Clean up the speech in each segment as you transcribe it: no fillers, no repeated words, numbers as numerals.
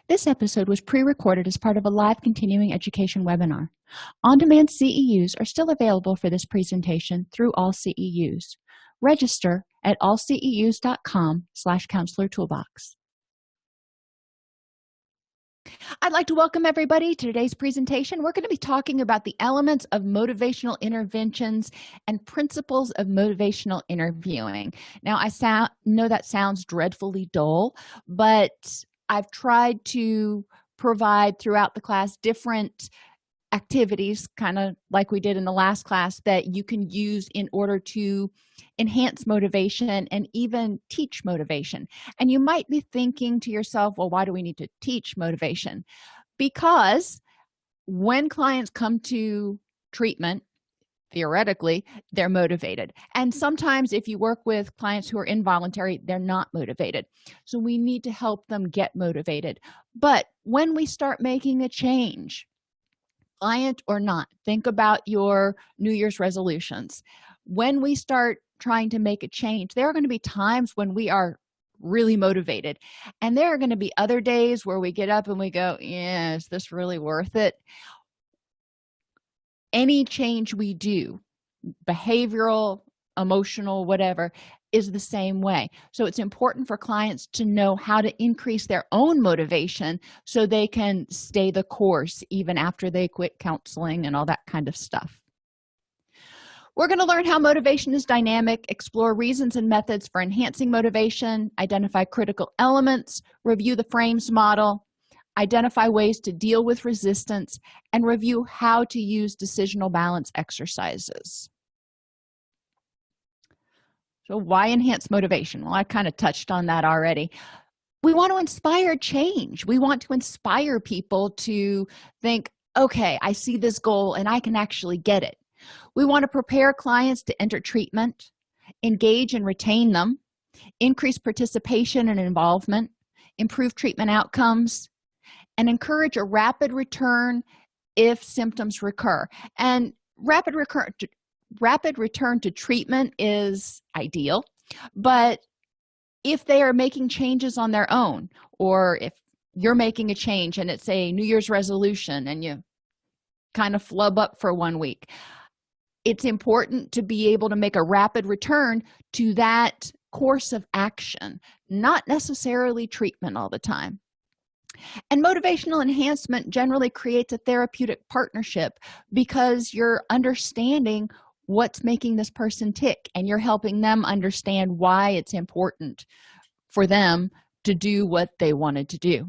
This episode was pre-recorded as part of a live continuing education webinar. On-demand CEUs are still available for this presentation through AllCEUs. Register at allceus.com/counselor toolbox. I'd like to welcome everybody to today's presentation. We're going to be talking about the elements of motivational interventions and principles of motivational interviewing. Now, I know that sounds dreadfully dull, but I've tried to provide throughout the class different activities, kind of like we did in the last class, that you can use in order to enhance motivation and even teach motivation. And you might be thinking to yourself, well, why do we need to teach motivation? Because when clients come to treatment, theoretically, they're motivated. And sometimes if you work with clients who are involuntary, they're not motivated. So we need to help them get motivated. But when we start making a change, client or not, think about your New Year's resolutions. When we start trying to make a change, there are going to be times when we are really motivated. And there are going to be other days where we get up and we go, yeah, is this really worth it? Any change we do, behavioral, emotional, whatever, is the same way. So it's important for clients to know how to increase their own motivation so they can stay the course even after they quit counseling and all that kind of stuff. We're going to learn how motivation is dynamic, explore reasons and methods for enhancing motivation, identify critical elements, review the frames model, identify ways to deal with resistance, and review how to use decisional balance exercises. So why enhance motivation? Well, I kind of touched on that already. We want to inspire change. We want to inspire people to think, okay, I see this goal and I can actually get it. We want to prepare clients to enter treatment, engage and retain them, increase participation and involvement, improve treatment outcomes, and encourage a rapid return if symptoms recur. And rapid return to treatment is ideal, but if they are making changes on their own, or if you're making a change and it's a New Year's resolution and you kind of flub up for 1 week, it's important to be able to make a rapid return to that course of action, not necessarily treatment all the time. And motivational enhancement generally creates a therapeutic partnership because you're understanding what's making this person tick and you're helping them understand why it's important for them to do what they wanted to do.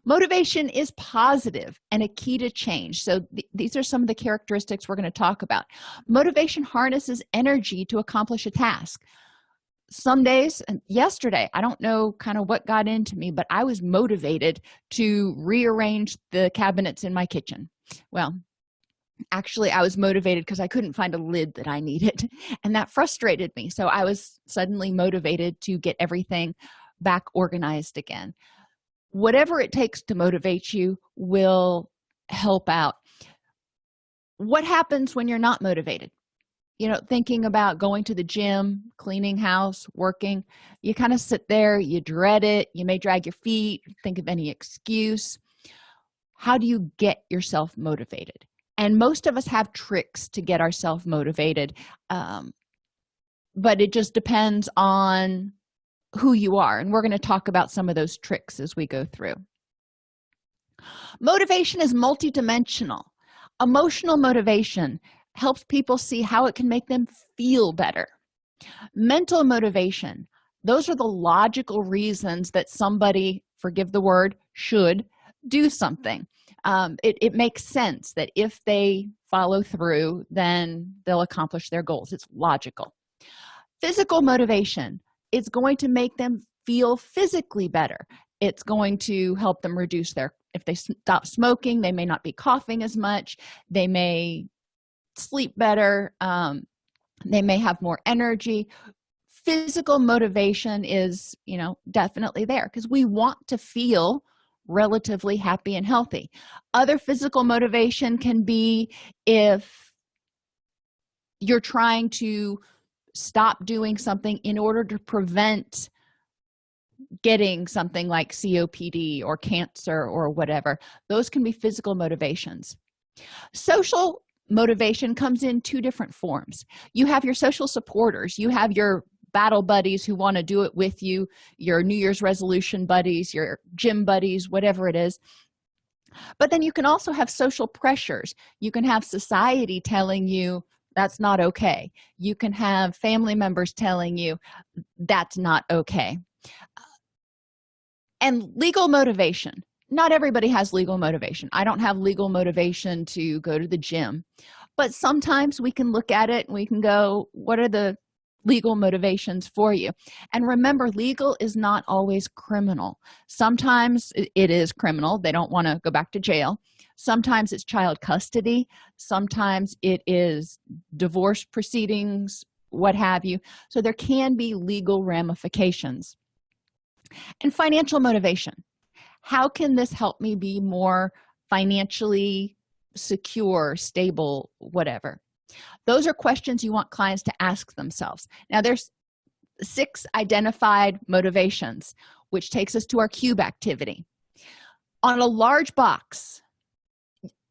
Motivation is positive and a key to change. So these are some of the characteristics we're going to talk about. Motivation harnesses energy to accomplish a task. Some days, and yesterday, I don't know kind of what got into me, but I was motivated to rearrange the cabinets in my kitchen. Well, actually, I was motivated because I couldn't find a lid that I needed, and that frustrated me. So I was suddenly motivated to get everything back organized again. Whatever it takes to motivate you will help out. What happens when you're not motivated? Thinking about going to the gym, cleaning house, working, you kind of sit there, you dread it, you may drag your feet, think of any excuse. How do you get yourself motivated? And most of us have tricks to get ourselves motivated, but it just depends on who you are, and we're going to talk about some of those tricks as we go through. Motivation is multidimensional. Emotional motivation helps people see how it can make them feel better. Mental motivation, those are the logical reasons that somebody, forgive the word, should do something. It makes sense that if they follow through, then they'll accomplish their goals. It's logical. Physical motivation, it's going to make them feel physically better. It's going to help them reduce if they stop smoking, they may not be coughing as much. They may sleep better. They may have more energy. Physical motivation is, definitely there because we want to feel relatively happy and healthy. Other physical motivation can be if you're trying to stop doing something in order to prevent getting something like COPD or cancer or whatever. Those can be physical motivations. Social motivation comes in two different forms. You have your social supporters. You have your battle buddies who want to do it with you, your New Year's resolution buddies, your gym buddies, whatever it is. But then you can also have social pressures. You can have society telling you that's not okay. You can have family members telling you that's not okay. And legal motivation. Not everybody has legal motivation. I don't have legal motivation to go to the gym. But sometimes we can look at it and we can go, what are the legal motivations for you? And remember, legal is not always criminal. Sometimes it is criminal. They don't want to go back to jail. Sometimes it's child custody. Sometimes it is divorce proceedings, what have you. So there can be legal ramifications. And financial motivation. How can this help me be more financially secure, stable, whatever? Those are questions you want clients to ask themselves. Now, there's 6 identified motivations, which takes us to our cube activity. On a large box,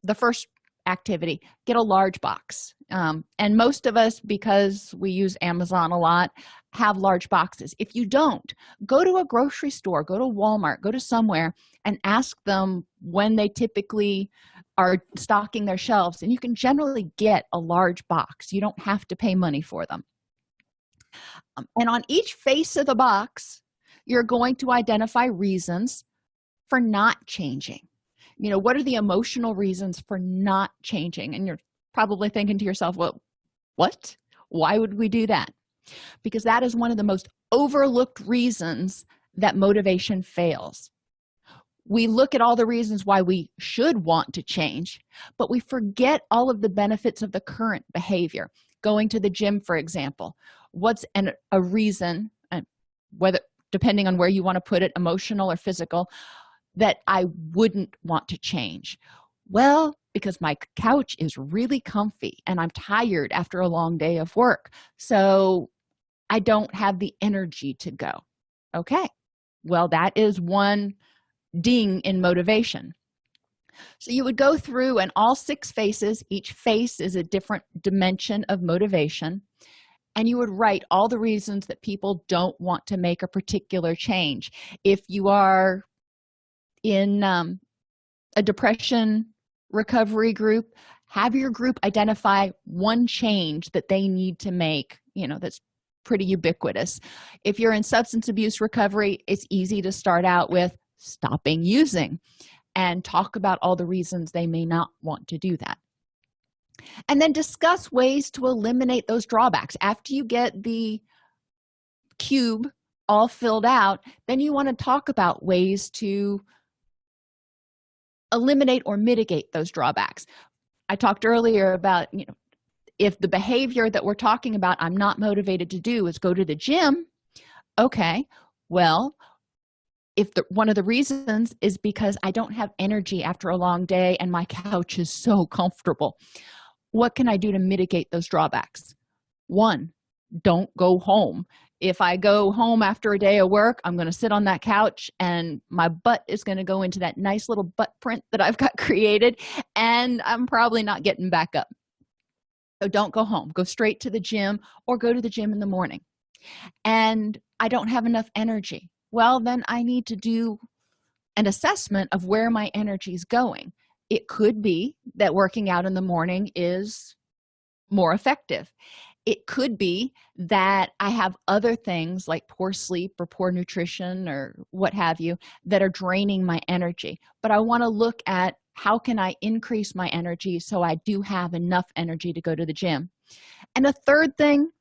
the first activity, get a large box. And most of us, because we use Amazon a lot, have large boxes. If you don't, go to a grocery store, go to Walmart, go to somewhere and ask them when they typically are stocking their shelves, and you can generally get a large box. You don't have to pay money for them. And on each face of the box, you're going to identify reasons for not changing. You know, what are the emotional reasons for not changing? And you're probably thinking to yourself, well, what? Why would we do that? Because that is one of the most overlooked reasons that motivation fails. We look at all the reasons why we should want to change, but we forget all of the benefits of the current behavior. Going to the gym, for example, what's a reason, whether depending on where you want to put it, emotional or physical, that I wouldn't want to change? Well, because my couch is really comfy and I'm tired after a long day of work, so I don't have the energy to go. Okay, well, that is one ding in motivation. So you would go through, and all 6 faces, each face is a different dimension of motivation, and you would write all the reasons that people don't want to make a particular change. If you are in a depression recovery group, have your group identify one change that they need to make, you know, that's pretty ubiquitous. If you're in substance abuse recovery, it's easy to start out with stopping using and talk about all the reasons they may not want to do that. And then discuss ways to eliminate those drawbacks. After you get the cube all filled out, then you want to talk about ways to eliminate or mitigate those drawbacks. I talked earlier about, you know, if the behavior that we're talking about I'm not motivated to do is go to the gym, okay, well, if one of the reasons is because I don't have energy after a long day and my couch is so comfortable, what can I do to mitigate those drawbacks? 1, don't go home. If I go home after a day of work, I'm going to sit on that couch and my butt is going to go into that nice little butt print that I've got created, and I'm probably not getting back up. So don't go home. Go straight to the gym, or go to the gym in the morning. And I don't have enough energy. Well, then I need to do an assessment of where my energy is going. It could be that working out in the morning is more effective. It could be that I have other things like poor sleep or poor nutrition or what have you that are draining my energy. But I want to look at how can I increase my energy so I do have enough energy to go to the gym. And a third thing,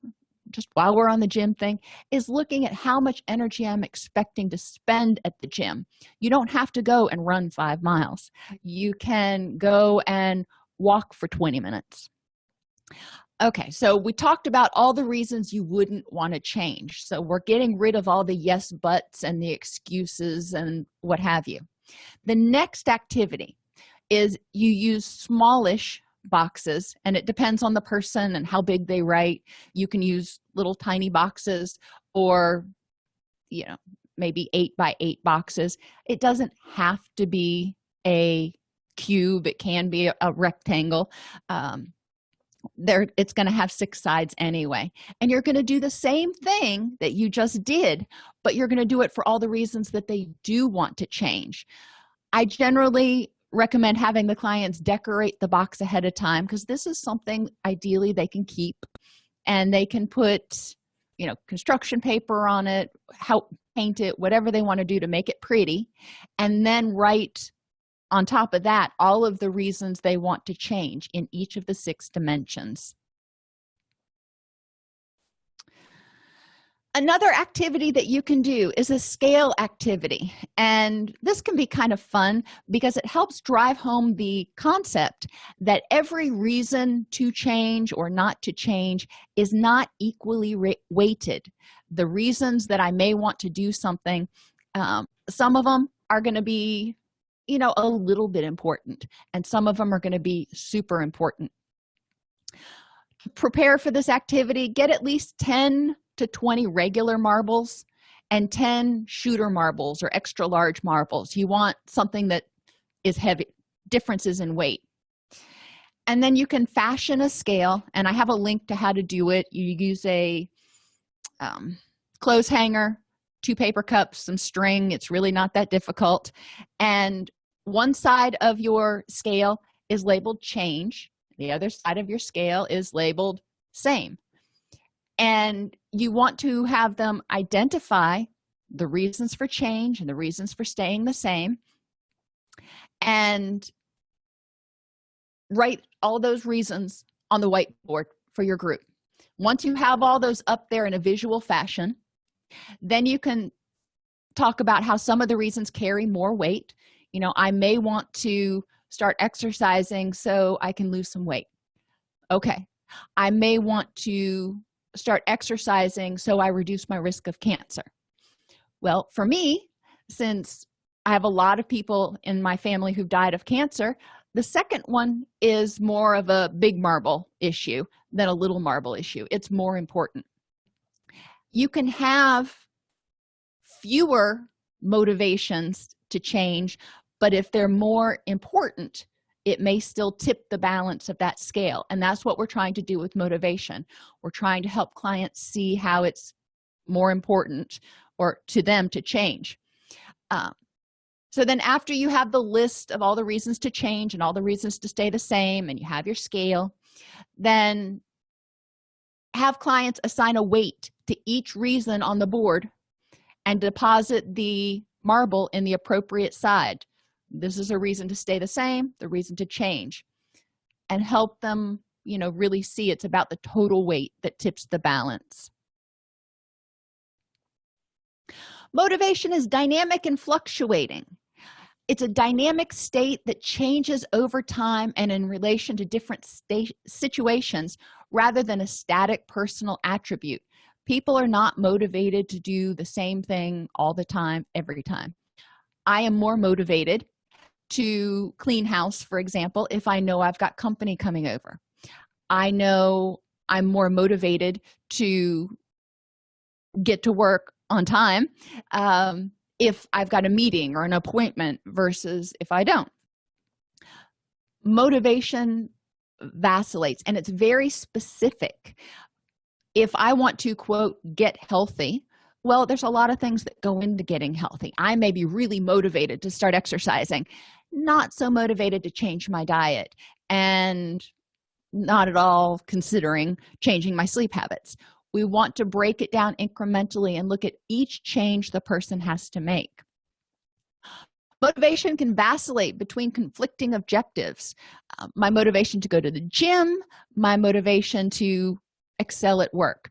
just while we're on the gym thing, is looking at how much energy I'm expecting to spend at the gym. You don't have to go and run 5 miles. You can go and walk for 20 minutes. Okay, so we talked about all the reasons you wouldn't want to change. So we're getting rid of all the yes buts and the excuses and what have you. The next activity is you use smallish boxes, and it depends on the person and how big they write. You can use little tiny boxes, or maybe 8 by 8 boxes. It doesn't have to be a cube. It can be a rectangle. It's going to have 6 sides anyway, and you're going to do the same thing that you just did, but you're going to do it for all the reasons that they do want to change. I generally recommend having the clients decorate the box ahead of time, because this is something ideally they can keep, and they can put construction paper on it, help paint it, whatever they want to do to make it pretty, and then write on top of that all of the reasons they want to change in each of the 6 dimensions. Another activity that you can do is a scale activity, and this can be kind of fun because it helps drive home the concept that every reason to change or not to change is not equally weighted. The reasons that I may want to do something, some of them are going to be a little bit important, and some of them are going to be super important. Prepare for this activity. Get at least 10 to 20 regular marbles and 10 shooter marbles or extra large marbles. You want something that is heavy, differences in weight. And then you can fashion a scale, and I have a link to how to do it. You use a clothes hanger, 2 paper cups, some string. It's really not that difficult. And one side of your scale is labeled change. The other side of your scale is labeled same. And you want to have them identify the reasons for change and the reasons for staying the same, and write all those reasons on the whiteboard for your group. Once you have all those up there in a visual fashion, then you can talk about how some of the reasons carry more weight. I may want to start exercising so I can lose some weight. Okay. I may want to start exercising so I reduce my risk of cancer. Well, for me, since I have a lot of people in my family who've died of cancer, the second one is more of a big marble issue than a little marble issue. It's more important. You can have fewer motivations to change, but if they're more important, it may still tip the balance of that scale. And that's what we're trying to do with motivation. We're trying to help clients see how it's more important or to them to change. So then after you have the list of all the reasons to change and all the reasons to stay the same, and you have your scale, then have clients assign a weight to each reason on the board and deposit the marble in the appropriate side. This is a reason to stay the same, the reason to change, and help them, really see it's about the total weight that tips the balance. Motivation is dynamic and fluctuating. It's a dynamic state that changes over time and in relation to different situations rather than a static personal attribute. People are not motivated to do the same thing all the time, every time. I am more motivated to clean house, for example, if I know I've got company coming over. I know I'm more motivated to get to work on time if I've got a meeting or an appointment versus if I don't. Motivation vacillates, and it's very specific. If I want to, quote, get healthy, well, there's a lot of things that go into getting healthy. I may be really motivated to start exercising, not so motivated to change my diet, and not at all considering changing my sleep habits. We want to break it down incrementally and look at each change the person has to make. Motivation can vacillate between conflicting objectives. My motivation to go to the gym, my motivation to excel at work.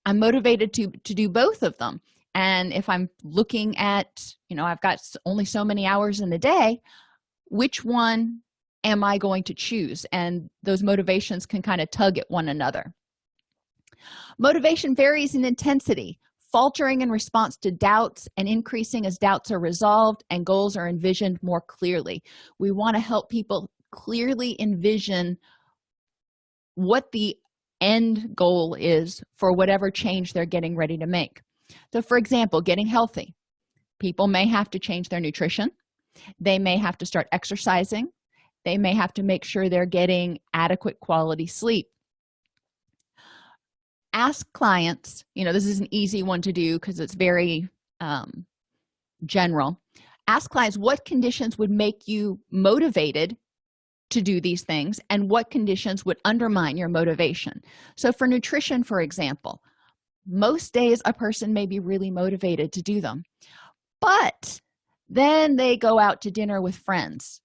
I'm motivated to do both of them. And if I'm looking at, I've got only so many hours in the day, which one am I going to choose? And those motivations can kind of tug at one another. Motivation varies in intensity, faltering in response to doubts and increasing as doubts are resolved and goals are envisioned more clearly. We want to help people clearly envision what the end goal is for whatever change they're getting ready to make. So, for example, getting healthy. People may have to change their nutrition. They may have to start exercising. They may have to make sure they're getting adequate quality sleep. Ask clients, this is an easy one to do because it's very general. Ask clients what conditions would make you motivated to do these things and what conditions would undermine your motivation. So for nutrition, for example, most days a person may be really motivated to do them, but then they go out to dinner with friends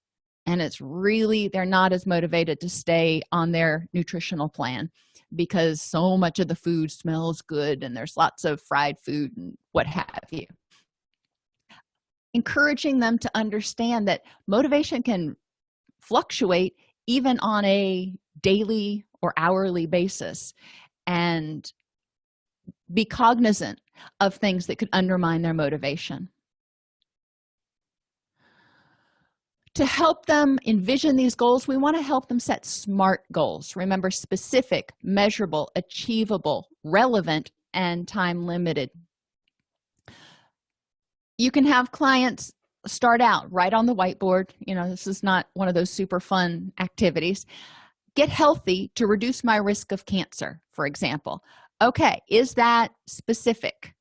and they're not as motivated to stay on their nutritional plan because so much of the food smells good and there's lots of fried food and what have you. Encouraging them to understand that motivation can fluctuate even on a daily or hourly basis, and be cognizant of things that could undermine their motivation. To help them envision these goals, we want to help them set SMART goals. Remember, specific, measurable, achievable, relevant, and time limited. You can have clients start out right on the whiteboard. This is not one of those super fun activities. Get healthy to reduce my risk of cancer, for example. Okay, is that specific?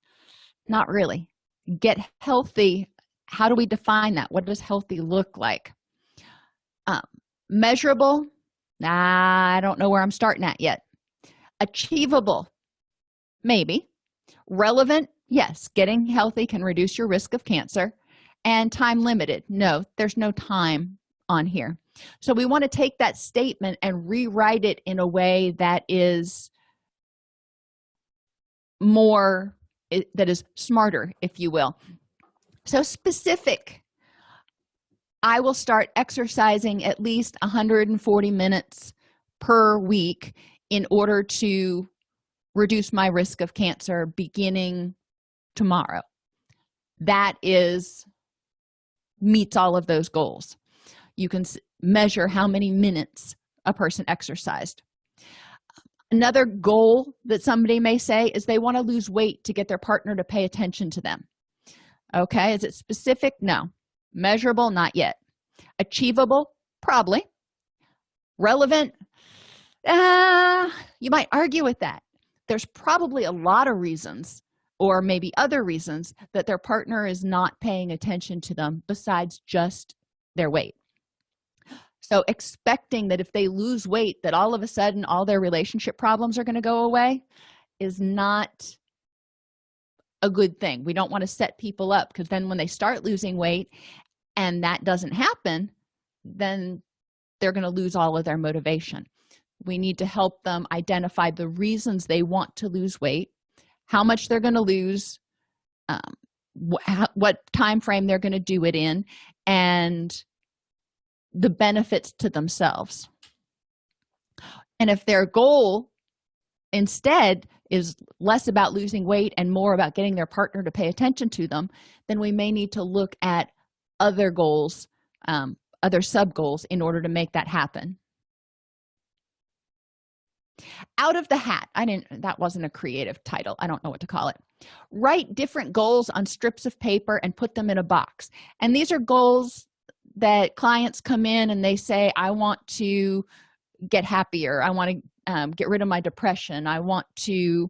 Not really. Get healthy. How do we define that? What does healthy look like? Measurable? I don't know where I'm starting at yet. Achievable? Maybe. Relevant? Yes, getting healthy can reduce your risk of cancer. And time limited? No, there's no time on here. So we want to take that statement and rewrite it in a way that is smarter, if you will. So specific. I will start exercising at least 140 minutes per week in order to reduce my risk of cancer beginning tomorrow. That meets all of those goals. You can measure how many minutes a person exercised. Another goal that somebody may say is they want to lose weight to get their partner to pay attention to them. Okay, is it specific? No. Measurable? Not yet. Achievable? Probably. Relevant? You might argue with that. There's probably a lot of reasons, or maybe other reasons, that their partner is not paying attention to them besides just their weight. So expecting that if they lose weight that all of a sudden all their relationship problems are going to go away is not a good thing. We don't want to set people up, because then when they start losing weight and that doesn't happen, then they're going to lose all of their motivation. We need to help them identify the reasons they want to lose weight, how much they're going to lose, what time frame they're going to do it in, and the benefits to themselves. And if their goal instead is less about losing weight and more about getting their partner to pay attention to them, then we may need to look at other goals, other sub-goals in order to make that happen. Out of the hat. That wasn't a creative title. I don't know what to call it. Write different goals on strips of paper and put them in a box. And these are goals that clients come in and they say, I want to get happier. I want to get rid of my depression. I want to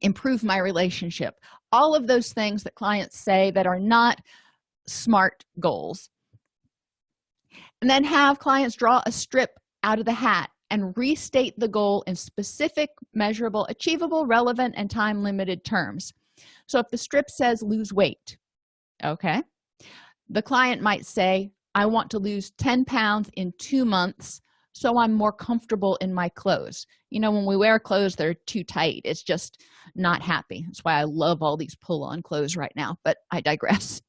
improve my relationship. All of those things that clients say that are not SMART goals. And then have clients draw a strip out of the hat and restate the goal in specific, measurable, achievable, relevant, and time-limited terms. So if the strip says lose weight, okay, the client might say, I want to lose 10 pounds in 2 months so I'm more comfortable in my clothes. When we wear clothes that are too tight, it's just not happy. That's why I love all these pull-on clothes right now, but I digress.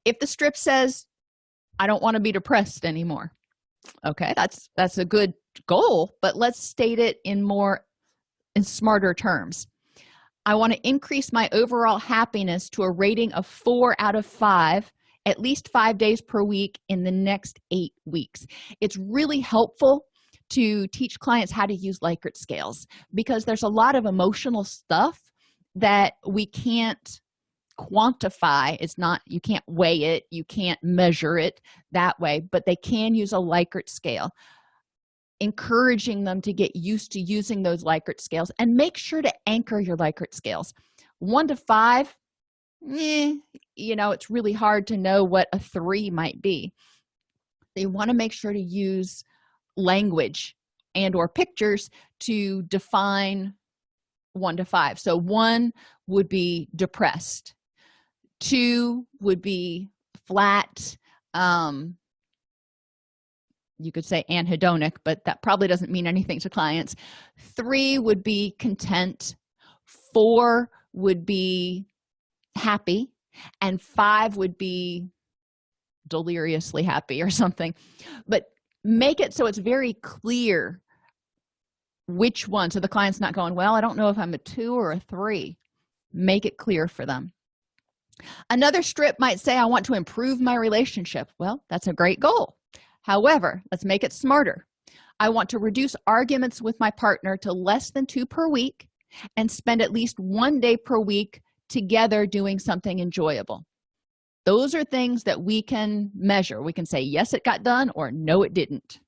If the strip says, I don't want to be depressed anymore, okay, that's a good goal, but let's state it in smarter terms. I want to increase my overall happiness to a rating of 4 out of 5 at least 5 days per week in the next 8 weeks. It's really helpful to teach clients how to use Likert scales, because there's a lot of emotional stuff that we can't quantify. It's not, you can't weigh it, you can't measure it that way, but they can use a Likert scale, encouraging them to get used to using those Likert scales, and make sure to anchor your Likert scales. 1 to 5, it's really hard to know what a 3 might be. They want to make sure to use language and or pictures to define 1 to 5. So 1 would be depressed, 2 would be flat, you could say anhedonic, but that probably doesn't mean anything to clients. 3 would be content, 4 would be happy, and 5 would be deliriously happy or something. But make it so it's very clear which one, so the client's not going, well, I don't know if I'm a 2 or a 3. Make it clear for them. Another strip might say, I want to improve my relationship. Well, that's a great goal. However, let's make it smarter. I want to reduce arguments with my partner to less than 2 per week and spend at least 1 day per week together doing something enjoyable. Those are things that we can measure. We can say, yes, it got done, or no, it didn't.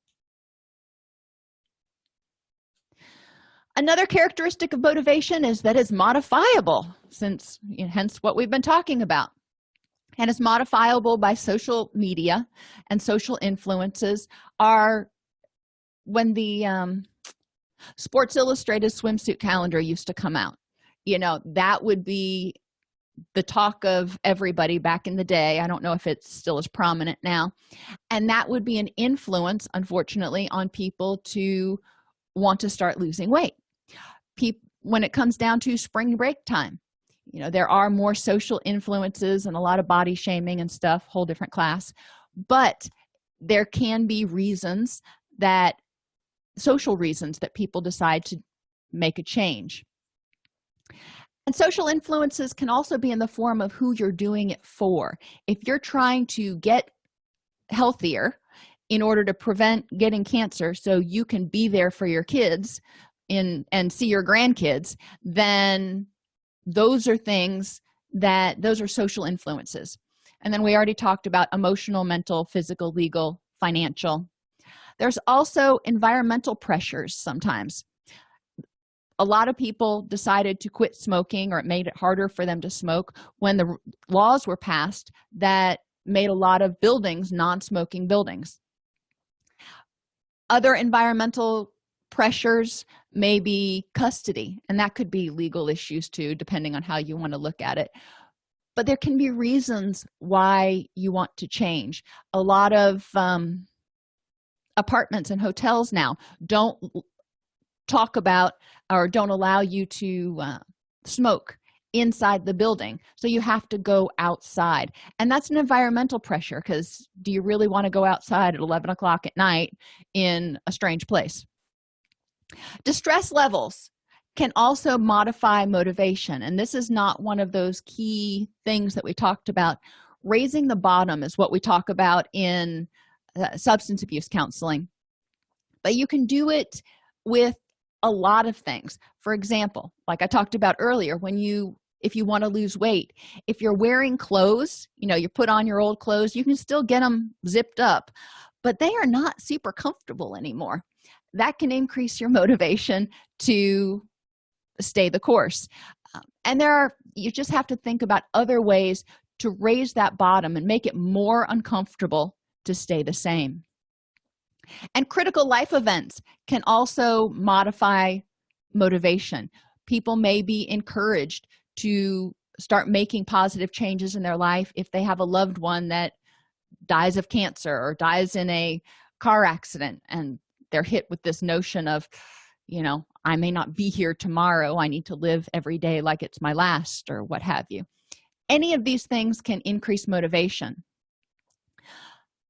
Another characteristic of motivation is that it's modifiable, hence what we've been talking about. And it's modifiable by social media, and social influences are when the Sports Illustrated swimsuit calendar used to come out. That would be the talk of everybody back in the day. I don't know if it's still as prominent now. And that would be an influence, unfortunately, on people to want to start losing weight. When it comes down to spring break time, there are more social influences and a lot of body shaming and stuff, whole different class. But there can be social reasons that people decide to make a change. And social influences can also be in the form of who you're doing it for. If you're trying to get healthier in order to prevent getting cancer so you can be there for your kids and see your grandkids, then those are social influences. And then we already talked about emotional, mental, physical, legal, financial. There's also environmental pressures sometimes. A lot of people decided to quit smoking, or it made it harder for them to smoke when the laws were passed that made a lot of buildings non-smoking buildings. Other environmental pressures may be custody, and that could be legal issues too, depending on how you want to look at it. But there can be reasons why you want to change. A lot of apartments and hotels now don't talk about or don't allow you to smoke inside the building, so you have to go outside. And that's an environmental pressure, because do you really want to go outside at 11 o'clock at night in a strange place? Distress levels can also modify motivation, and this is not one of those key things that we talked about. Raising the bottom is what we talk about in substance abuse counseling, but you can do it with a lot of things. For example, like I talked about earlier, if you want to lose weight, if you're wearing clothes, you put on your old clothes, you can still get them zipped up, but they are not super comfortable anymore. That can increase your motivation to stay the course. And you just have to think about other ways to raise that bottom and make it more uncomfortable to stay the same. And critical life events can also modify motivation. People may be encouraged to start making positive changes in their life if they have a loved one that dies of cancer or dies in a car accident, and they're hit with this notion of, I may not be here tomorrow, I need to live every day like it's my last, or what have you. Any of these things can increase motivation.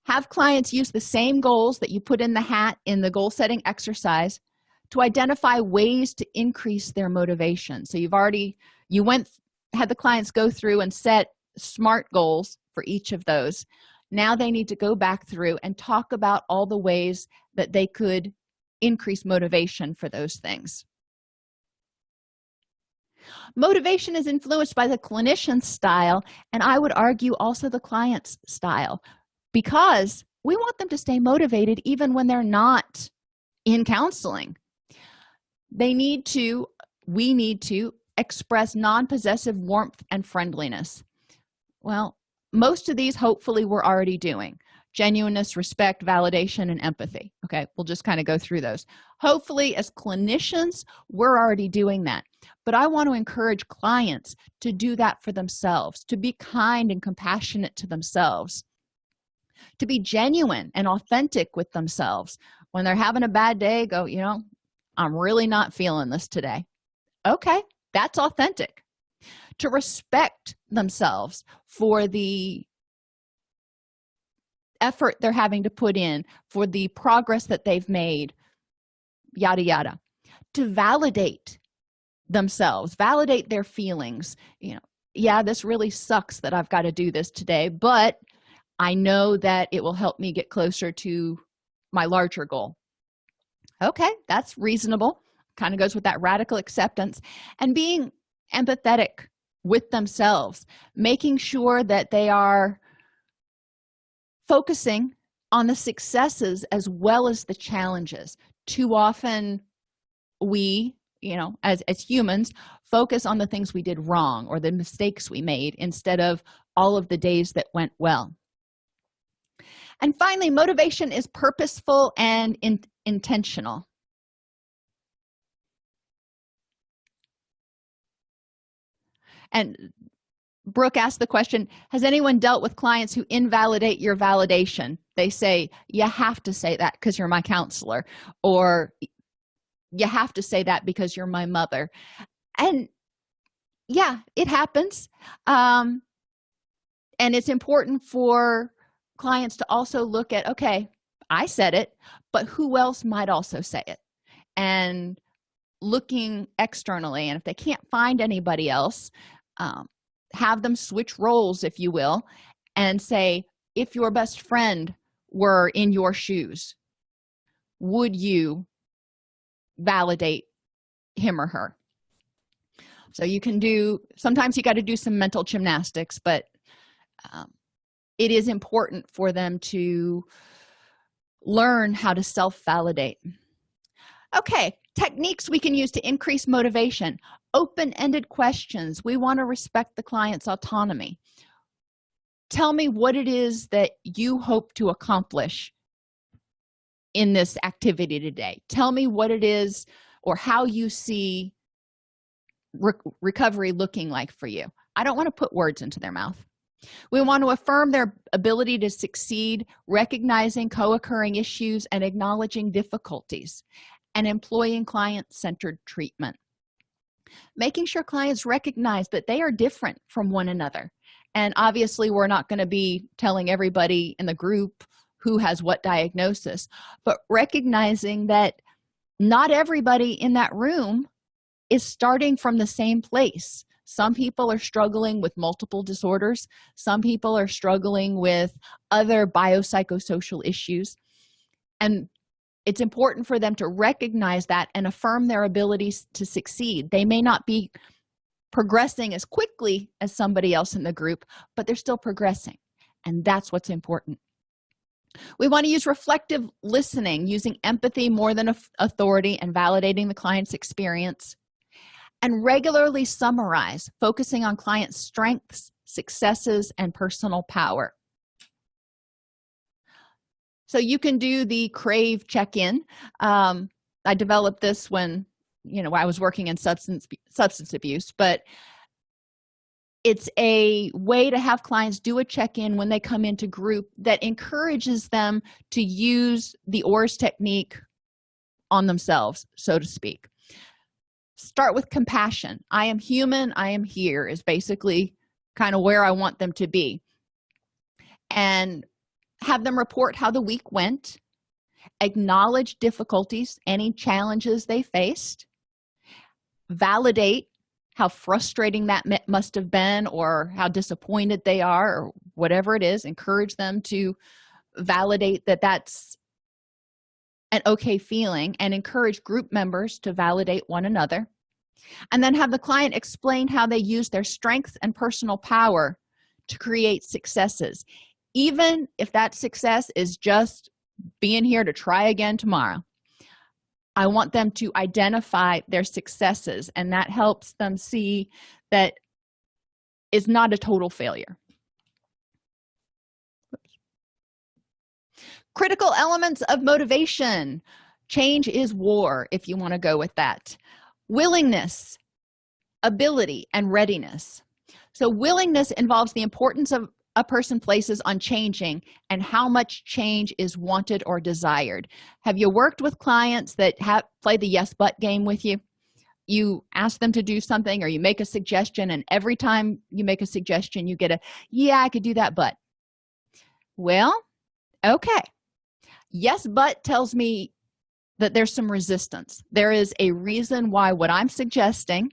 Have clients use the same goals that you put in the hat in the goal setting exercise to identify ways to increase their motivation. So had the clients go through and set SMART goals for each of those. Now they need to go back through and talk about all the ways that they could increase motivation for those things. Motivation is influenced by the clinician's style, and I would argue also the client's style, because we want them to stay motivated even when they're not in counseling. We need to express non-possessive warmth and friendliness. Well, most of these hopefully we're already doing. Genuineness, respect, validation, and empathy. Okay, we'll just kind of go through those. Hopefully, as clinicians, we're already doing that. But I want to encourage clients to do that for themselves, to be kind and compassionate to themselves, to be genuine and authentic with themselves. When they're having a bad day, go, I'm really not feeling this today. Okay, that's authentic. To respect themselves for the effort they're having to put in, for the progress that they've made, yada yada. To validate themselves, validate their feelings. Yeah, this really sucks that I've got to do this today, but I know that it will help me get closer to my larger goal. Okay, that's reasonable. Kind of goes with that radical acceptance. And being empathetic with themselves, making sure that they are focusing on the successes as well as the challenges. Too often we, as humans, focus on the things we did wrong or the mistakes we made instead of all of the days that went well. And finally, motivation is purposeful and intentional. And Brooke asked the question, has anyone dealt with clients who invalidate your validation? They say, you have to say that because you're my counselor, or you have to say that because you're my mother. And yeah, it happens. And it's important for clients to also look at, okay, I said it, but who else might also say it? And looking externally, and if they can't find anybody else, have them switch roles, if you will, and say, if your best friend were in your shoes, would you validate him or her? So you can sometimes you got to do some mental gymnastics, but it is important for them to learn how to self-validate. Okay, techniques we can use to increase motivation. Open-ended questions. We want to respect the client's autonomy. Tell me what it is that you hope to accomplish in this activity today. Tell me what it is or how you see recovery looking like for you. I don't want to put words into their mouth. We want to affirm their ability to succeed, recognizing co-occurring issues and acknowledging difficulties, and employing client-centered treatment. Making sure clients recognize that they are different from one another. And obviously, we're not going to be telling everybody in the group who has what diagnosis, but recognizing that not everybody in that room is starting from the same place. Some people are struggling with multiple disorders. Some people are struggling with other biopsychosocial issues. And it's important for them to recognize that and affirm their abilities to succeed. They may not be progressing as quickly as somebody else in the group, but they're still progressing. And that's what's important. We want to use reflective listening, using empathy more than authority and validating the client's experience. And regularly summarize, focusing on client strengths, successes, and personal power. So you can do the CRAVE check-in. I developed this when I was working in substance abuse, but it's a way to have clients do a check-in when they come into group that encourages them to use the OARS technique on themselves, so to speak. Start with compassion. I am human, I am here is basically kind of where I want them to be. And have them report how the week went, acknowledge difficulties, any challenges they faced, validate how frustrating that must have been or how disappointed they are or whatever it is. Encourage them to validate that that's an okay feeling, and encourage group members to validate one another. And then have the client explain how they use their strengths and personal power to create successes, even if that success is just being here to try again tomorrow. I want them to identify their successes, and that helps them see that it's not a total failure. Critical elements of motivation. Change is war, if you want to go with that. Willingness, ability, and readiness. So willingness involves the importance of a person places on changing and how much change is wanted or desired. Have you worked with clients that have played the yes but game with you? You ask them to do something or you make a suggestion, and every time you make a suggestion you get a yeah, I could do that, but. Well, okay, yes but tells me that there's some resistance. There is a reason why what I'm suggesting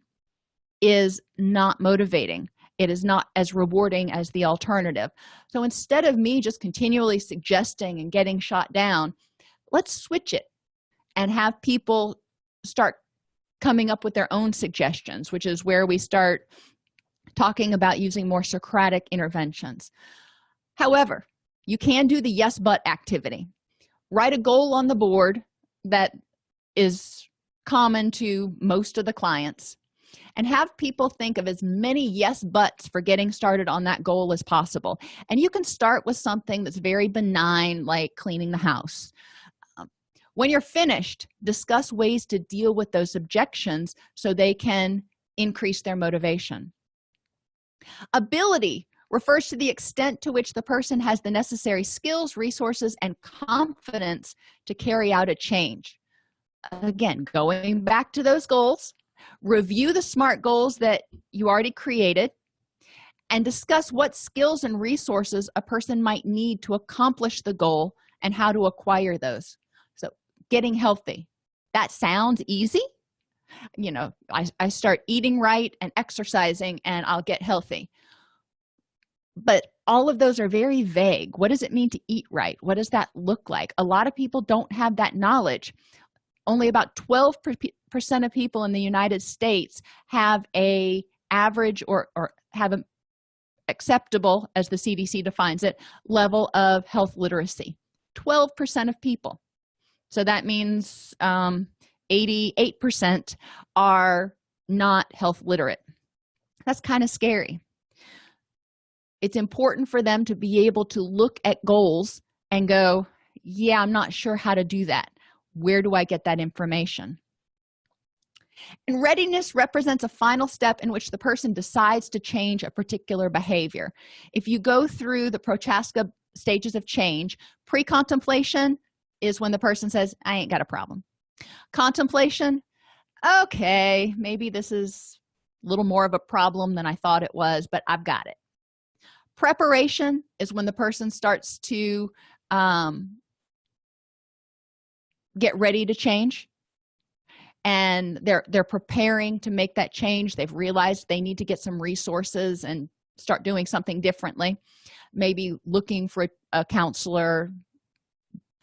is not motivating. It is not as rewarding as the alternative. So instead of me just continually suggesting and getting shot down, let's switch it and have people start coming up with their own suggestions, which is where we start talking about using more Socratic interventions. However, you can do the yes but activity. Write a goal on the board that is common to most of the clients, and have people think of as many yes buts for getting started on that goal as possible. And you can start with something that's very benign, like cleaning the house. When you're finished, discuss ways to deal with those objections so they can increase their motivation. Ability refers to the extent to which the person has the necessary skills, resources, and confidence to carry out a change. Again, going back to those goals, review the SMART goals that you already created and discuss what skills and resources a person might need to accomplish the goal and how to acquire those. So getting healthy, that sounds easy. You know, I start eating right and exercising and I'll get healthy. But all of those are very vague. What does it mean to eat right? What does that look like? A lot of people don't have that knowledge. Only about 12% of people in the United States have a average or have an acceptable, as the CDC defines it, level of health literacy. 12% of people. So that means 88% are not health literate. That's kind of scary. It's important for them to be able to look at goals and go, yeah, I'm not sure how to do that. Where do I get that information? And readiness represents a final step in which the person decides to change a particular behavior. If you go through the Prochaska stages of change, pre-contemplation is when the person says, I ain't got a problem. Contemplation, okay, maybe this is a little more of a problem than I thought it was, but I've got it. Preparation is when the person starts to get ready to change, and they're preparing to make that change. They've realized they need to get some resources and start doing something differently, maybe looking for a counselor,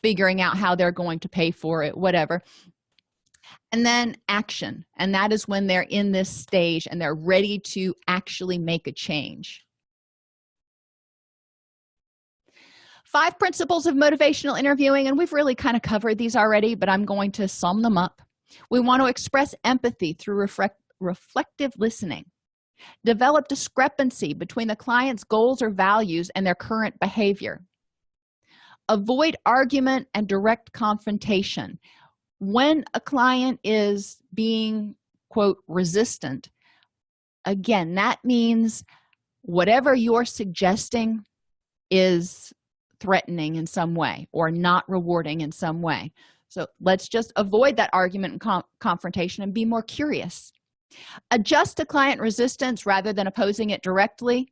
figuring out how they're going to pay for it, whatever. And then action, and that is when they're in this stage and they're ready to actually make a change. 5 principles of motivational interviewing, and we've really kind of covered these already, but I'm going to sum them up. We want to express empathy through reflective listening. Develop discrepancy between the client's goals or values and their current behavior. Avoid argument and direct confrontation. When a client is being, quote, resistant, again, that means whatever you're suggesting is threatening in some way or not rewarding in some way. So let's just avoid that argument and confrontation and be more curious. Adjust to client resistance rather than opposing it directly,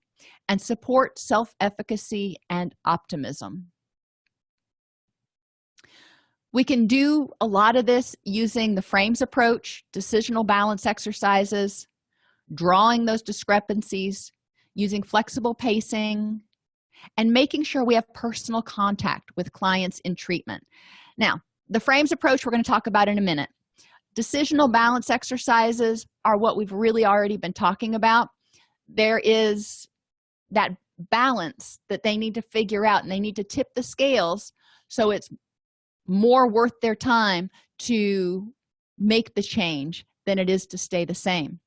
and support self-efficacy and optimism. We can do a lot of this using the frames approach, decisional balance exercises, drawing those discrepancies, using flexible pacing, and making sure we have personal contact with clients in treatment. Now, the frames approach we're going to talk about in a minute. Decisional balance exercises are what we've really already been talking about. There is that balance that they need to figure out, and they need to tip the scales so it's more worth their time to make the change than it is to stay the same.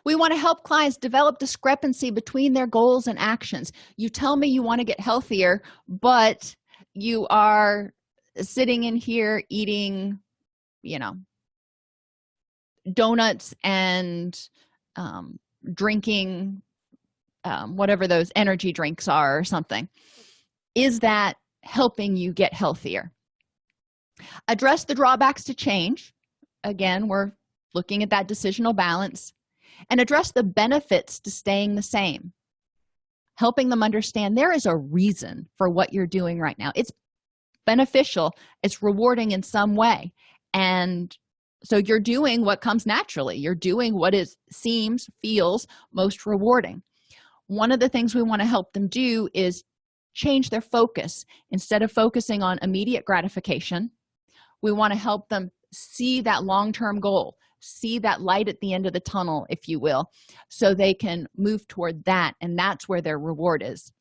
We want to help clients develop discrepancy between their goals and actions. You tell me you want to get healthier, but you are sitting in here eating, donuts and drinking whatever those energy drinks are or something. Is that helping you get healthier? Address the drawbacks to change. Again, we're looking at that decisional balance. And address the benefits to staying the same, helping them understand there is a reason for what you're doing right now. It's beneficial, it's rewarding in some way, and so you're doing what comes naturally. You're doing what feels most rewarding. One of the things we want to help them do is change their focus. Instead of focusing on immediate gratification, we want to help them see that long-term goal, see that light at the end of the tunnel, if you will, so they can move toward that, and that's where their reward is.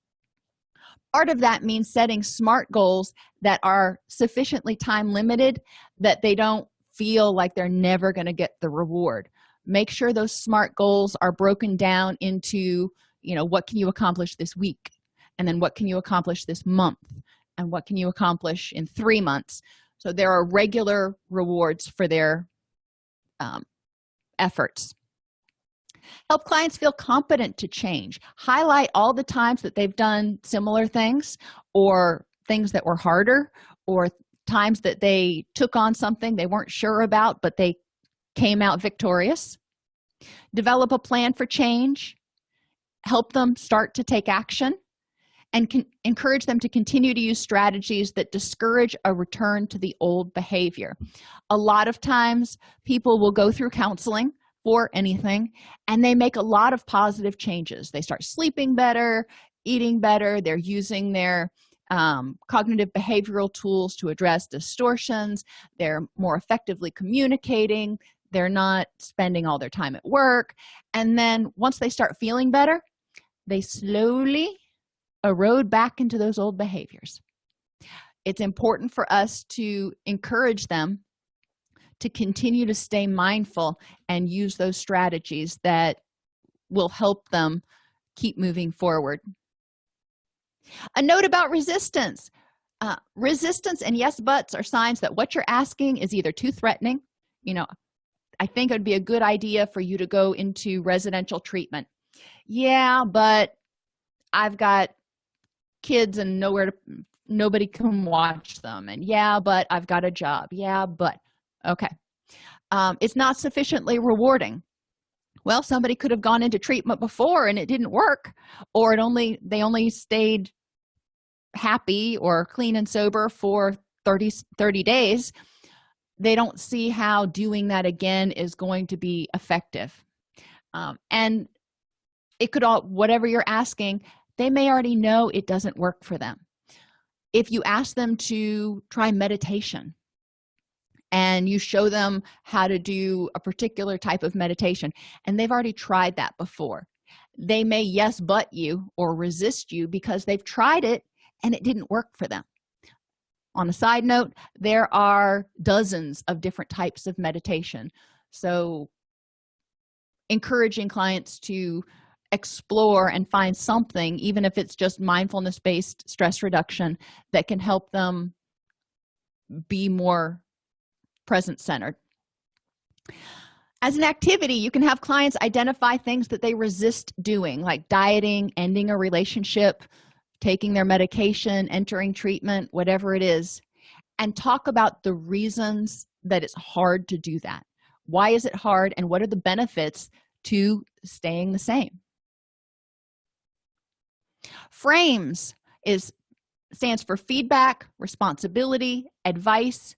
Part of that means setting smart goals that are sufficiently time limited that they don't feel like they're never going to get the reward. Make sure those smart goals are broken down into, what can you accomplish this week, and then what can you accomplish this month, and what can you accomplish in 3 months. So there are regular rewards for their efforts. Help clients feel competent to change. Highlight all the times that they've done similar things, or things that were harder, or times that they took on something they weren't sure about but they came out victorious. Develop a plan for change. Help them start to take action, and encourage them to continue to use strategies that discourage a return to the old behavior. A lot of times people will go through counseling for anything, and they make a lot of positive changes. They start sleeping better, eating better, they're using their cognitive behavioral tools to address distortions, they're more effectively communicating, they're not spending all their time at work, and then once they start feeling better, they slowly erode back into those old behaviors. It's important for us to encourage them to continue to stay mindful and use those strategies that will help them keep moving forward. A note about resistance. Resistance and yes buts are signs that what you're asking is either too threatening. I think it would be a good idea for you to go into residential treatment. Yeah, but I've got kids and nobody can watch them. And yeah, but I've got a job. Yeah, but okay. It's not sufficiently rewarding. Well, somebody could have gone into treatment before and it didn't work, or they only stayed happy or clean and sober for 30 days. They don't see how doing that again is going to be effective. And it could whatever you're asking, they may already know it doesn't work for them. If you ask them to try meditation and you show them how to do a particular type of meditation and they've already tried that before, they may yes but you or resist you because they've tried it and it didn't work for them. On a side note, there are dozens of different types of meditation, so encouraging clients to explore and find something, even if it's just mindfulness-based stress reduction, that can help them be more present-centered. As an activity, you can have clients identify things that they resist doing, like dieting, ending a relationship, taking their medication, entering treatment, whatever it is, and talk about the reasons that it's hard to do that. Why is it hard, and what are the benefits to staying the same? FRAMES stands for feedback, responsibility, advice,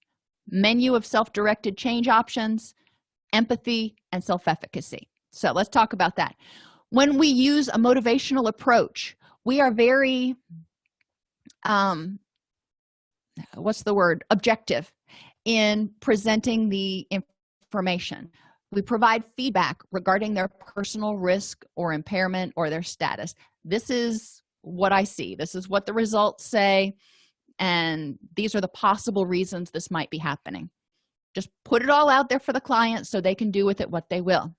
menu of self-directed change options, empathy, and self-efficacy. So let's talk about that. When we use a motivational approach, we are very what's the word, objective in presenting the information. We provide feedback regarding their personal risk or impairment or their status. This is what I see. This is what the results say, and these are the possible reasons this might be happening. Just put it all out there for the client so they can do with it what they will.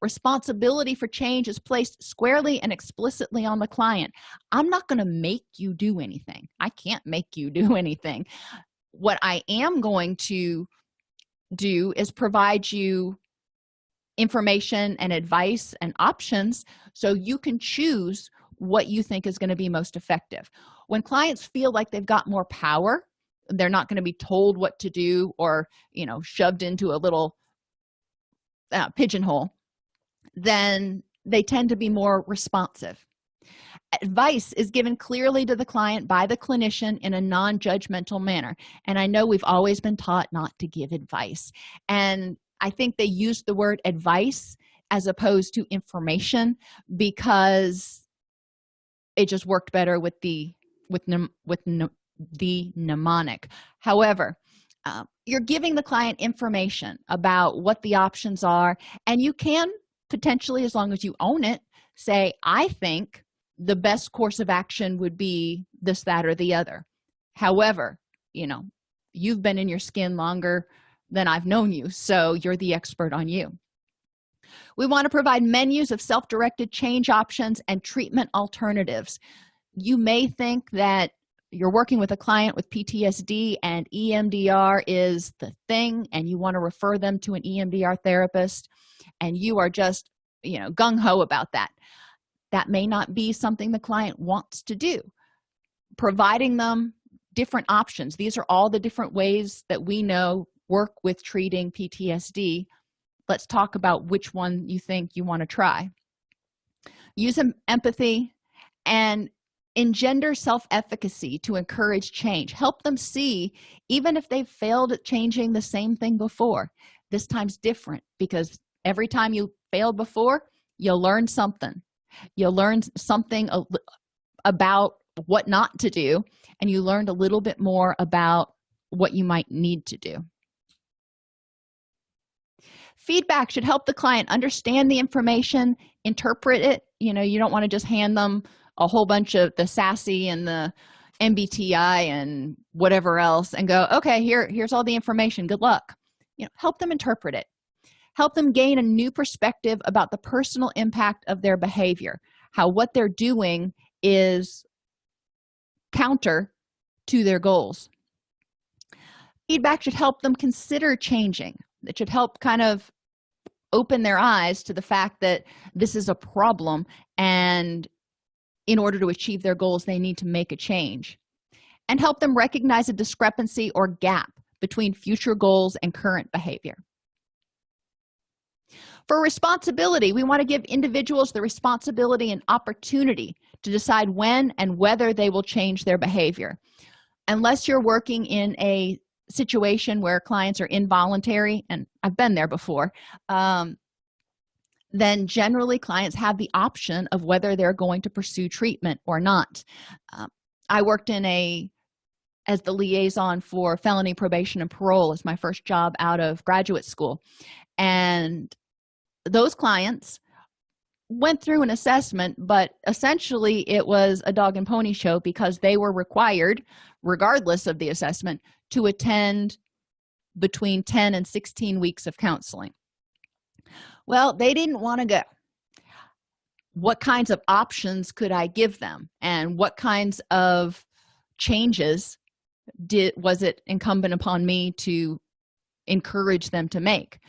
Responsibility for change is placed squarely and explicitly on the client. I'm not going to make you do anything. I can't make you do anything. What I am going to do is provide you information and advice and options so you can choose what you think is going to be most effective. When clients feel like they've got more power, they're not going to be told what to do or, shoved into a little pigeonhole, then they tend to be more responsive. Advice is given clearly to the client by the clinician in a non-judgmental manner. And I know we've always been taught not to give advice. And I think they use the word advice as opposed to information because it just worked better with the mnemonic. However, you're giving the client information about what the options are, and you can potentially, as long as you own it, say, I think the best course of action would be this, that, or the other. However, you've been in your skin longer than I've known you, so you're the expert on you. We want to provide menus of self-directed change options and treatment alternatives. You may think that you're working with a client with PTSD and EMDR is the thing, and you want to refer them to an EMDR therapist, and you are just, gung-ho about that. That may not be something the client wants to do. Providing them different options. These are all the different ways that we know work with treating PTSD. Let's talk about which one you think you want to try. Use empathy and engender self-efficacy to encourage change. Help them see, even if they've failed at changing the same thing before, this time's different because every time you failed before, you'll learn something. You'll learn something about what not to do, and you learned a little bit more about what you might need to do. Feedback should help the client understand the information, interpret it. You don't want to just hand them a whole bunch of the SASE and the MBTI and whatever else and go, okay, here's all the information. Good luck. Help them interpret it. Help them gain a new perspective about the personal impact of their behavior, how what they're doing is counter to their goals. Feedback should help them consider changing. It should help kind of open their eyes to the fact that this is a problem, and in order to achieve their goals, they need to make a change. And help them recognize a discrepancy or gap between future goals and current behavior. For responsibility, we want to give individuals the responsibility and opportunity to decide when and whether they will change their behavior. Unless you're working in a situation where clients are involuntary, and I've been there before, then generally clients have the option of whether they're going to pursue treatment or not. I worked as the liaison for felony probation and parole as my first job out of graduate school. And those clients went through an assessment, but essentially it was a dog and pony show because they were required, regardless of the assessment, to attend between 10 and 16 weeks of counseling. Well, they didn't want to go. What kinds of options could I give them? And what kinds of changes was it incumbent upon me to encourage them to make?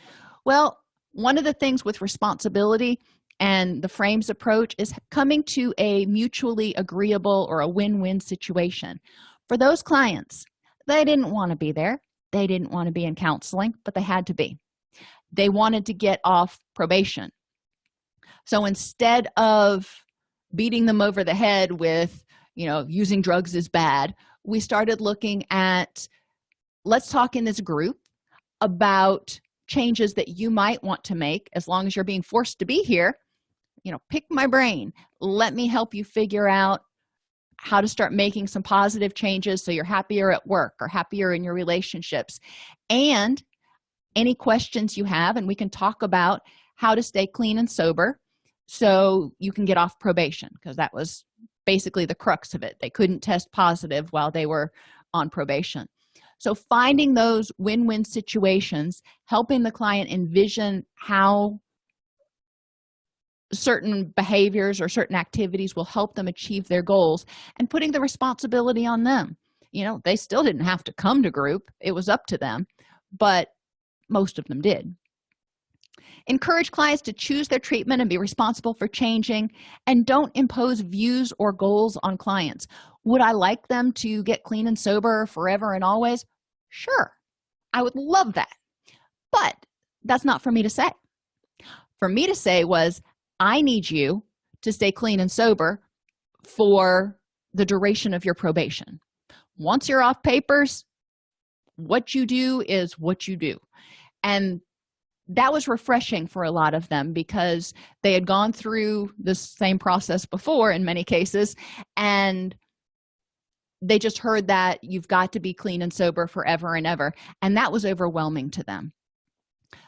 Well, one of the things with responsibility and the frames approach is coming to a mutually agreeable or a win-win situation. For those clients, they didn't want to be there. They didn't want to be in counseling, but they had to be. They wanted to get off probation. So instead of beating them over the head with, using drugs is bad, we started looking at, let's talk in this group about changes that you might want to make. As long as you're being forced to be here, pick my brain. Let me help you figure out how to start making some positive changes so you're happier at work or happier in your relationships, and any questions you have, and we can talk about how to stay clean and sober so you can get off probation, because that was basically the crux of it. They couldn't test positive while they were on probation. So finding those win-win situations, helping the client envision how certain behaviors or certain activities will help them achieve their goals, and putting the responsibility on them. They still didn't have to come to group. It was up to them, but most of them did. Encourage clients to choose their treatment and be responsible for changing, and don't impose views or goals on clients. Would I like them to get clean and sober forever and always? Sure, I would love that, but that's not for me to say. For me to say was, I need you to stay clean and sober for the duration of your probation. Once you're off papers, what you do is what you do. And that was refreshing for a lot of them, because they had gone through the same process before in many cases, and they just heard that you've got to be clean and sober forever and ever, and that was overwhelming to them.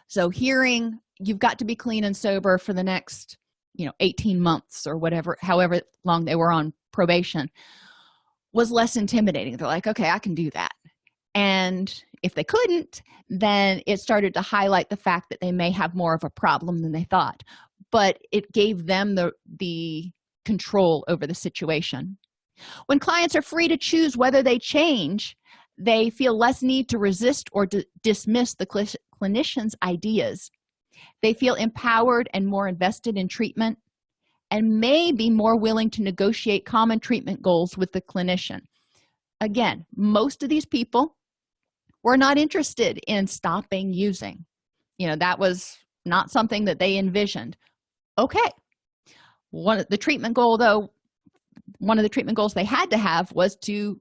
So hearing you've got to be clean and sober for the next 18 months or however long they were on probation was less intimidating. They're like, okay, I can do that. And if they couldn't, then it started to highlight the fact that they may have more of a problem than they thought, but it gave them the control over the situation. When clients are free to choose whether they change, they feel less need to resist or dismiss the clinician's ideas. They feel empowered and more invested in treatment, and may be more willing to negotiate common treatment goals with the clinician. Again, most of these people were not interested in stopping using. That was not something that they envisioned. Okay. One of the treatment goals they had to have was to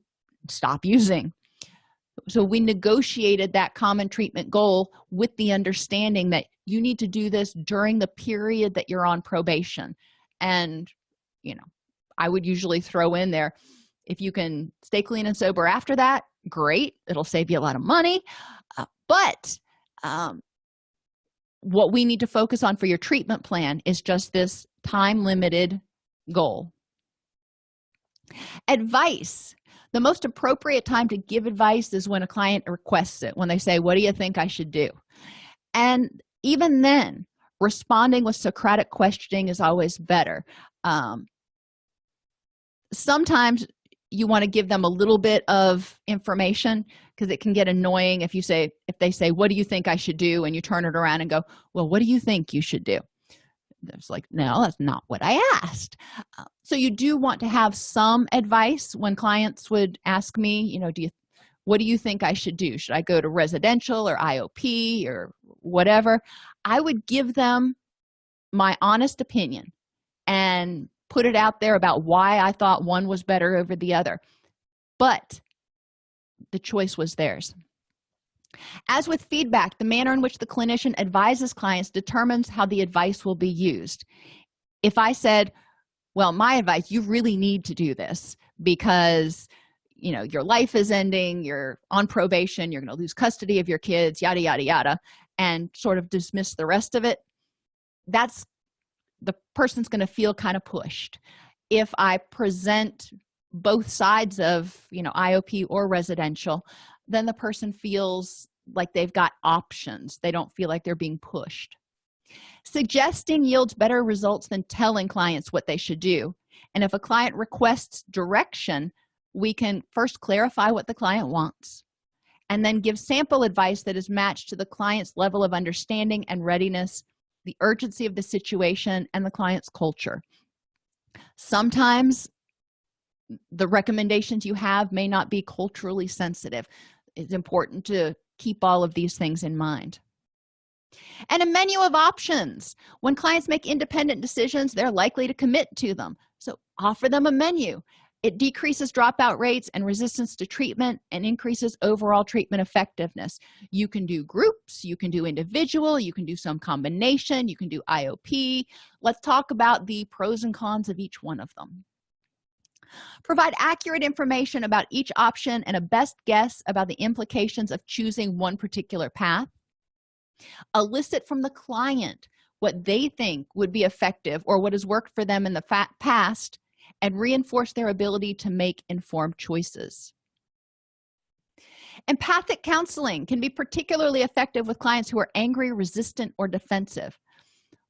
stop using. So we negotiated that common treatment goal with the understanding that you need to do this during the period that you're on probation. And, I would usually throw in there, if you can stay clean and sober after that, great. It'll save you a lot of money. But what we need to focus on for your treatment plan is just this time-limited goal. Advice. The most appropriate time to give advice is when a client requests it, when they say, what do you think I should do? And even then, responding with Socratic questioning is always better. Sometimes you want to give them a little bit of information, because it can get annoying if they say, what do you think I should do? And you turn it around and go, well, what do you think you should do? It's like, no, that's not what I asked. So you do want to have some advice. When clients would ask me, what do you think I should do? Should I go to residential or IOP or whatever? I would give them my honest opinion and put it out there about why I thought one was better over the other. But the choice was theirs. As with feedback, the manner in which the clinician advises clients determines how the advice will be used. If I said, well, my advice, you really need to do this because, your life is ending, you're on probation, you're going to lose custody of your kids, yada, yada, yada, and sort of dismiss the rest of it, the person's going to feel kind of pushed. If I present both sides of, IOP or residential, then the person feels like they've got options. They don't feel like they're being pushed. Suggesting yields better results than telling clients what they should do. And if a client requests direction, we can first clarify what the client wants, and then give sample advice that is matched to the client's level of understanding and readiness, the urgency of the situation, and the client's culture. Sometimes the recommendations you have may not be culturally sensitive. It's important to keep all of these things in mind. And a menu of options. When clients make independent decisions, they're likely to commit to them. So offer them a menu. It decreases dropout rates and resistance to treatment and increases overall treatment effectiveness. You can do groups, you can do individual, you can do some combination, you can do IOP. Let's talk about the pros and cons of each one of them. Provide accurate information about each option and a best guess about the implications of choosing one particular path. Elicit from the client what they think would be effective or what has worked for them in the past, and reinforce their ability to make informed choices. Empathic counseling can be particularly effective with clients who are angry, resistant, or defensive.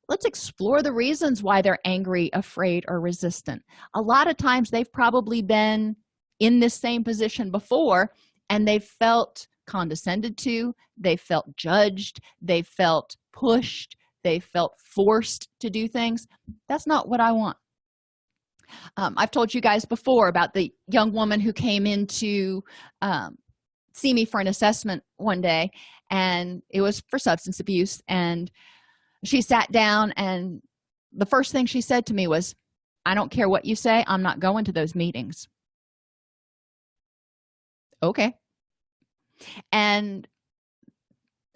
Let's explore the reasons why they're angry, afraid, or resistant. A lot of times they've probably been in this same position before, and they've felt condescended to, they felt judged, they felt pushed, they felt forced to do things. That's not what I want. I've told you guys before about the young woman who came in to see me for an assessment one day, and it was for substance abuse. And she sat down, and the first thing she said to me was, "I don't care what you say, I'm not going to those meetings." Okay. And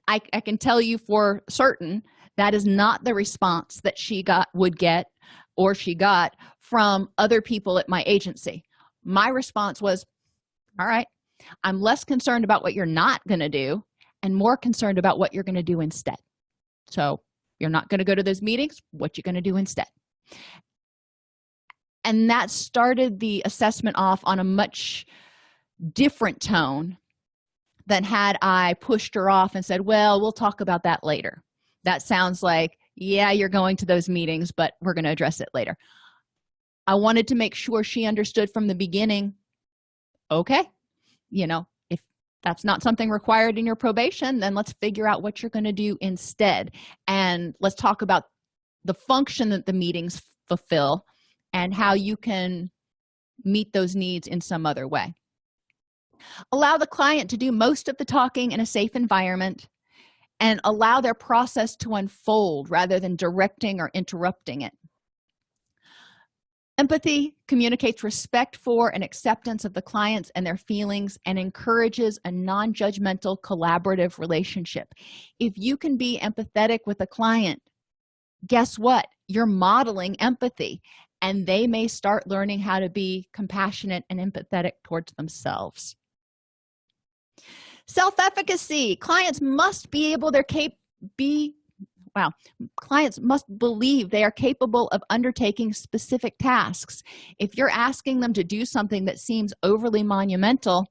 I can tell you for certain that is not the response that she would get from other people at my agency. My response was, all right, I'm less concerned about what you're not going to do and more concerned about what you're going to do instead. So you're not going to go to those meetings, what you're going to do instead. And that started the assessment off on a much different tone than had I pushed her off and said, well, we'll talk about that later. That sounds like, yeah, you're going to those meetings, but we're going to address it later. I wanted to make sure she understood from the beginning, okay, if that's not something required in your probation, then let's figure out what you're going to do instead. And let's talk about the function that the meetings fulfill and how you can meet those needs in some other way. Allow the client to do most of the talking in a safe environment, and allow their process to unfold rather than directing or interrupting it. Empathy communicates respect for and acceptance of the clients and their feelings, and encourages a non-judgmental, collaborative relationship. If you can be empathetic with a client, guess what? You're modeling empathy, and they may start learning how to be compassionate and empathetic towards themselves. Self-efficacy. Clients must clients must believe they are capable of undertaking specific tasks. If you're asking them to do something that seems overly monumental,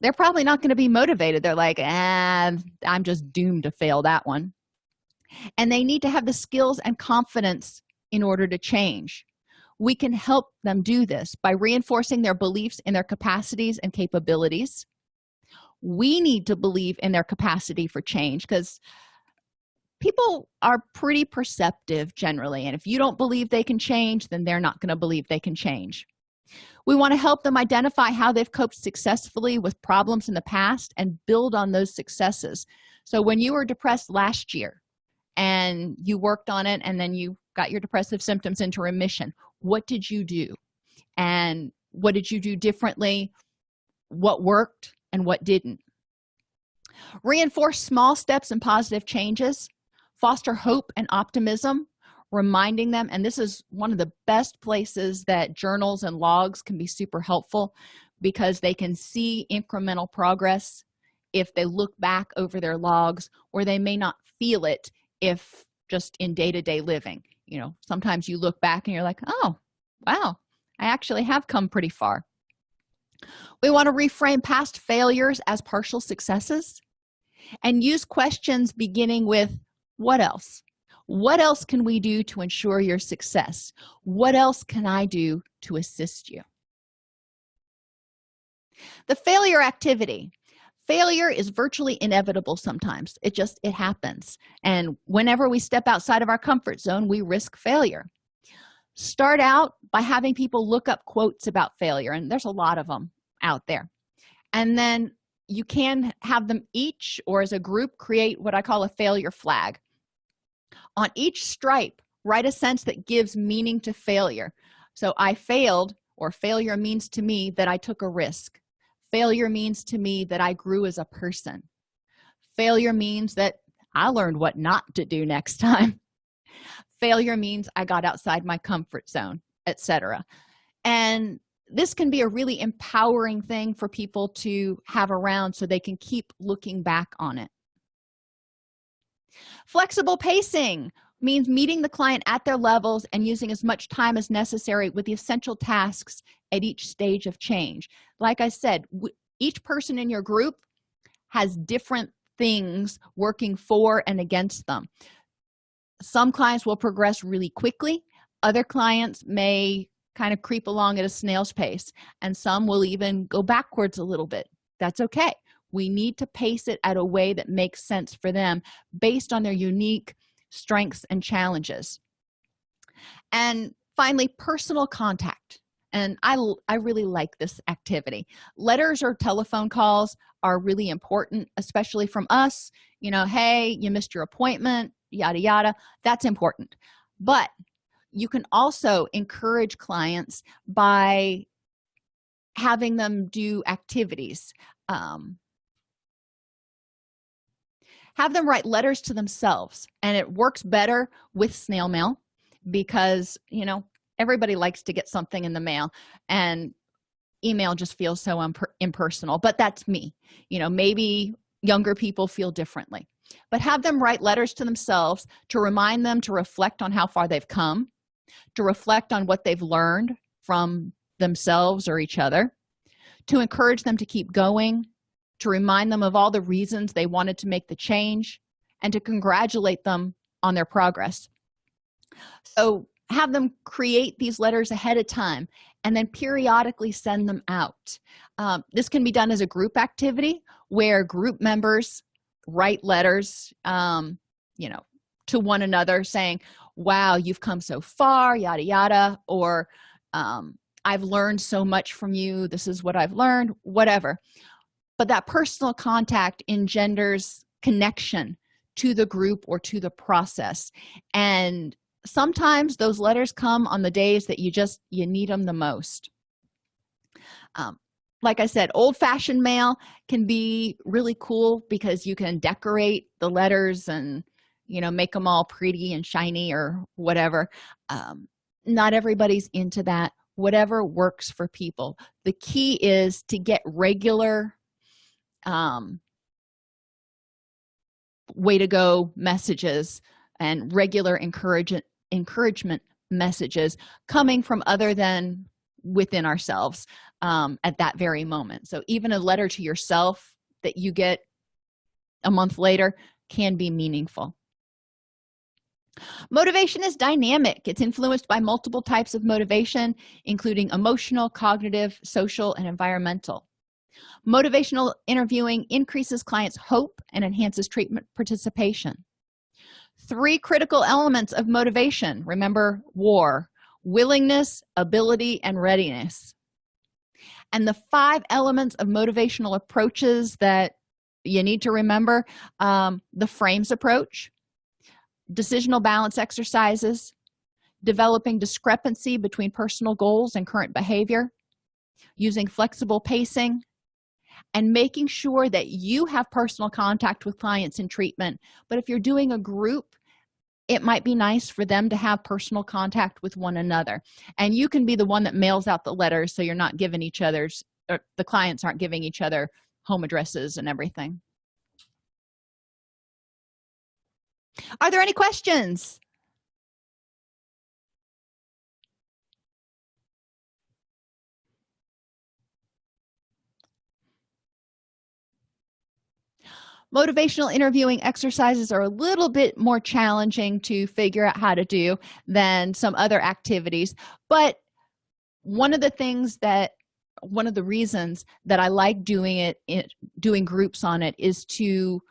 they're probably not going to be motivated. They're like, I'm just doomed to fail that one. And they need to have the skills and confidence in order to change. We can help them do this by reinforcing their beliefs in their capacities and capabilities. We need to believe in their capacity for change, because people are pretty perceptive generally, and if you don't believe they can change, then they're not going to believe they can change. We want to help them identify how they've coped successfully with problems in the past and build on those successes. So when you were depressed last year and you worked on it and then you got your depressive symptoms into remission, what did you do? And what did you do differently? What worked and what didn't? Reinforce small steps and positive changes. Foster hope and optimism, reminding them, and this is one of the best places that journals and logs can be super helpful, because they can see incremental progress if they look back over their logs, or they may not feel it if just in day-to-day living. Sometimes you look back and you're like, oh, wow, I actually have come pretty far. We want to reframe past failures as partial successes, and use questions beginning with, what else? What else can we do to ensure your success? What else can I do to assist you? The failure activity. Failure is virtually inevitable sometimes. It happens. And whenever we step outside of our comfort zone, we risk failure. Start out by having people look up quotes about failure, and there's a lot of them out there. And then you can have them each, or as a group, create what I call a failure flag. On each stripe, write a sentence that gives meaning to failure. So I failed, or failure means to me that I took a risk. Failure means to me that I grew as a person. Failure means that I learned what not to do next time. Failure means I got outside my comfort zone, etc. And this can be a really empowering thing for people to have around so they can keep looking back on it. Flexible pacing means meeting the client at their levels and using as much time as necessary with the essential tasks at each stage of change. Like I said, each person in your group has different things working for and against them. Some clients will progress really quickly. Other clients may kind of creep along at a snail's pace, and some will even go backwards a little bit. That's okay. We need to pace it at a way that makes sense for them based on their unique strengths and challenges. And finally, personal contact. And I really like this activity. Letters or telephone calls are really important, especially from us. Hey, you missed your appointment, yada yada. That's important. But you can also encourage clients by having them do activities. Have them write letters to themselves, and it works better with snail mail because everybody likes to get something in the mail, and email just feels so impersonal. But that's me. Maybe younger people feel differently. But have them write letters to themselves to remind them to reflect on how far they've come, to reflect on what they've learned from themselves or each other, to encourage them to keep going, to remind them of all the reasons they wanted to make the change, and to congratulate them on their progress. So have them create these letters ahead of time and then periodically send them out. This can be done as a group activity where group members write letters to one another saying, wow, you've come so far, yada yada, or I've learned so much from you, this is what I've learned, whatever. But that personal contact engenders connection to the group or to the process. And sometimes those letters come on the days that you need them the most. Like I said, old-fashioned mail can be really cool because you can decorate the letters and make them all pretty and shiny or whatever. Not everybody's into that. Whatever works for people. The key is to get regular way to go messages and regular encouragement messages coming from other than within ourselves at that very moment. So even a letter to yourself that you get a month later can be meaningful. Motivation is dynamic. It's influenced by multiple types of motivation, including emotional, cognitive, social, and environmental. Motivational interviewing increases clients' hope and enhances treatment participation. 3 critical elements of motivation. Remember, WAR: willingness, ability, and readiness. And the 5 elements of motivational approaches that you need to remember: the frames approach, decisional balance exercises, developing discrepancy between personal goals and current behavior, using flexible pacing, and making sure that you have personal contact with clients in treatment. But if you're doing a group, it might be nice for them to have personal contact with one another. And you can be the one that mails out the letters so you're not giving each other's, or the clients aren't giving each other home addresses and everything. Are there any questions? Motivational interviewing exercises are a little bit more challenging to figure out how to do than some other activities. But one of the reasons that I like doing groups on it is to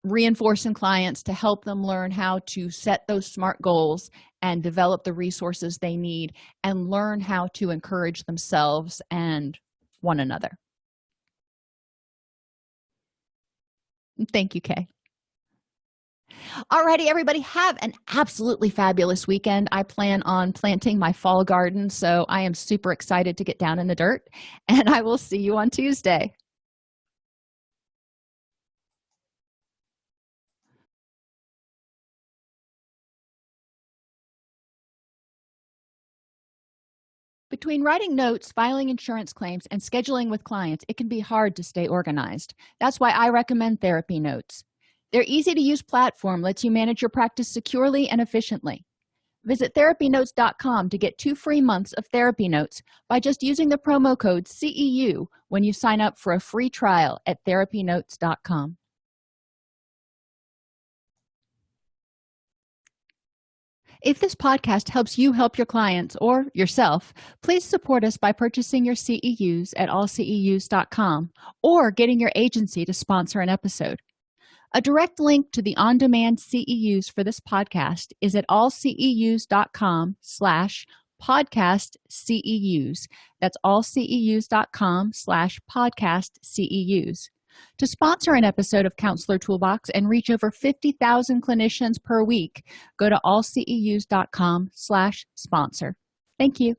reinforce in clients, to help them learn how to set those SMART goals and develop the resources they need and learn how to encourage themselves and one another. Thank you, Kay. Alrighty, everybody, have an absolutely fabulous weekend. I plan on planting my fall garden, so I am super excited to get down in the dirt, and I will see you on Tuesday. Between writing notes, filing insurance claims, and scheduling with clients, it can be hard to stay organized. That's why I recommend Therapy Notes. Their easy-to-use platform lets you manage your practice securely and efficiently. Visit therapynotes.com to get 2 free months of Therapy Notes by just using the promo code CEU when you sign up for a free trial at therapynotes.com. If this podcast helps you help your clients or yourself, please support us by purchasing your CEUs at allceus.com or getting your agency to sponsor an episode. A direct link to the on-demand CEUs for this podcast is at allceus.com/podcast CEUs. That's allceus.com/podcast CEUs. To sponsor an episode of Counselor Toolbox and reach over 50,000 clinicians per week, go to allceus.com/sponsor. Thank you.